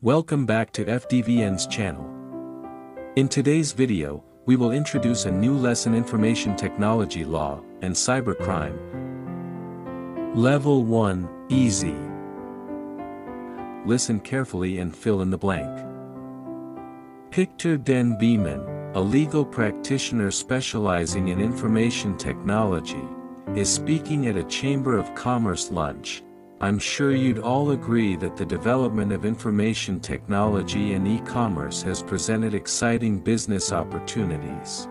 Welcome back to FDVN's channel. In today's video, we will introduce a new lesson: Information Technology Law and Cybercrime. Level 1, Easy. Listen carefully and fill in the blank. Pictor den Beeman, a legal practitioner specializing in information technology, is speaking at a Chamber of Commerce lunch. I'm sure you'd all agree that the development of information technology and e-commerce has presented exciting business opportunities.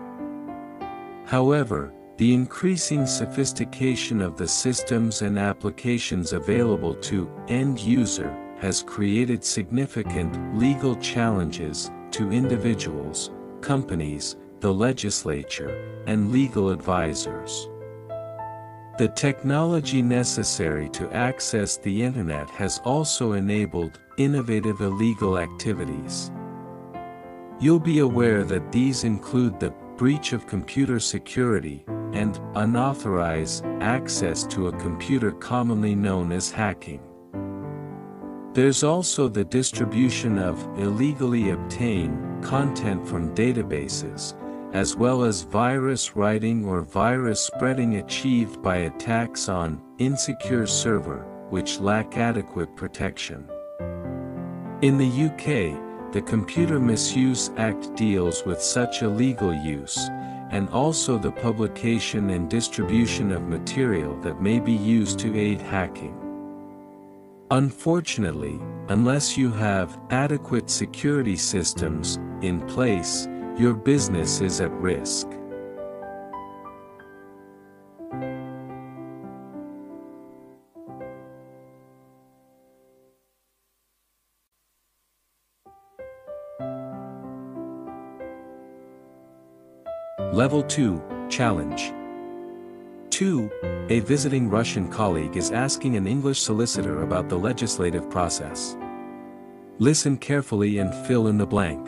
However, the increasing sophistication of the systems and applications available to end user has created significant legal challenges to individuals, companies, the legislature, and legal advisors. The technology necessary to access the Internet has also enabled innovative illegal activities. You'll be aware that these include the breach of computer security and unauthorized access to a computer, commonly known as hacking. There's also the distribution of illegally obtained content from databases, as well as virus writing or virus spreading achieved by attacks on insecure server, which lack adequate protection. In the UK, the Computer Misuse Act deals with such illegal use, and also the publication and distribution of material that may be used to aid hacking. Unfortunately, unless you have adequate security systems in place, your business is at risk. Level 2, Challenge. 2. A visiting Russian colleague is asking an English solicitor about the legislative process. Listen carefully and fill in the blank.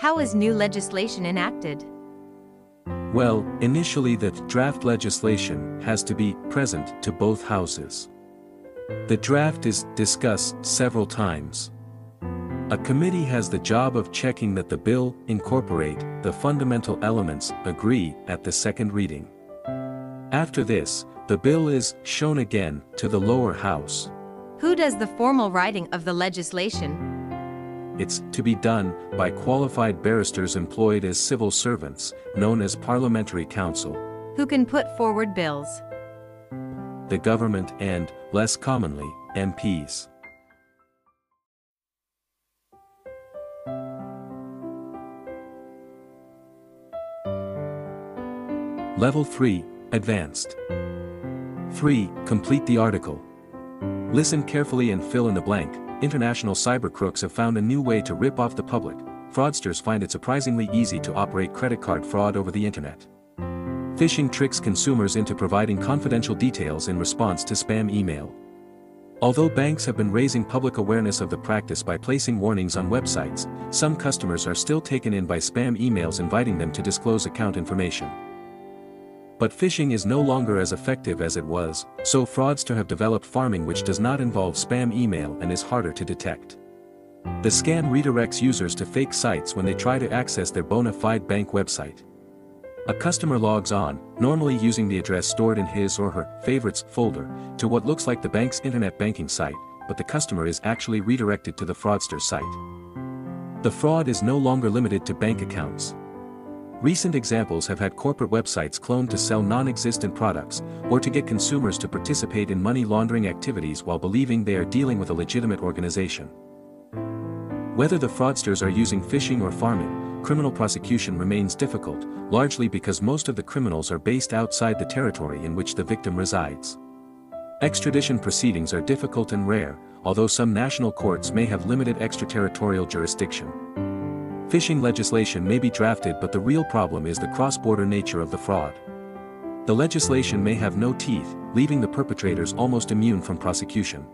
How is new legislation enacted? Well, initially the draft legislation has to be present to both houses. The draft is discussed several times. A committee has the job of checking that the bill incorporate the fundamental elements agree at the second reading. After this, the bill is shown again to the lower house. Who does the formal writing of the legislation? It's to be done by qualified barristers employed as civil servants, known as parliamentary counsel. Who can put forward bills? The government and, less commonly, MPs. Level 3, Advanced. 3. Complete the article. Listen carefully and fill in the blank. International cyber crooks have found a new way to rip off the public. Fraudsters find it surprisingly easy to operate credit card fraud over the internet. Phishing tricks consumers into providing confidential details in response to spam email. Although banks have been raising public awareness of the practice by placing warnings on websites, some customers are still taken in by spam emails inviting them to disclose account information. But phishing is no longer as effective as it was, so fraudsters have developed farming, which does not involve spam email and is harder to detect. The scam redirects users to fake sites when they try to access their bona fide bank website. A customer logs on, normally using the address stored in his or her favorites folder, to what looks like the bank's internet banking site, but the customer is actually redirected to the fraudster site. The fraud is no longer limited to bank accounts. Recent examples have had corporate websites cloned to sell non-existent products, or to get consumers to participate in money laundering activities while believing they are dealing with a legitimate organization. Whether the fraudsters are using phishing or farming, criminal prosecution remains difficult, largely because most of the criminals are based outside the territory in which the victim resides. Extradition proceedings are difficult and rare, although some national courts may have limited extraterritorial jurisdiction. Phishing legislation may be drafted, but the real problem is the cross-border nature of the fraud. The legislation may have no teeth, leaving the perpetrators almost immune from prosecution.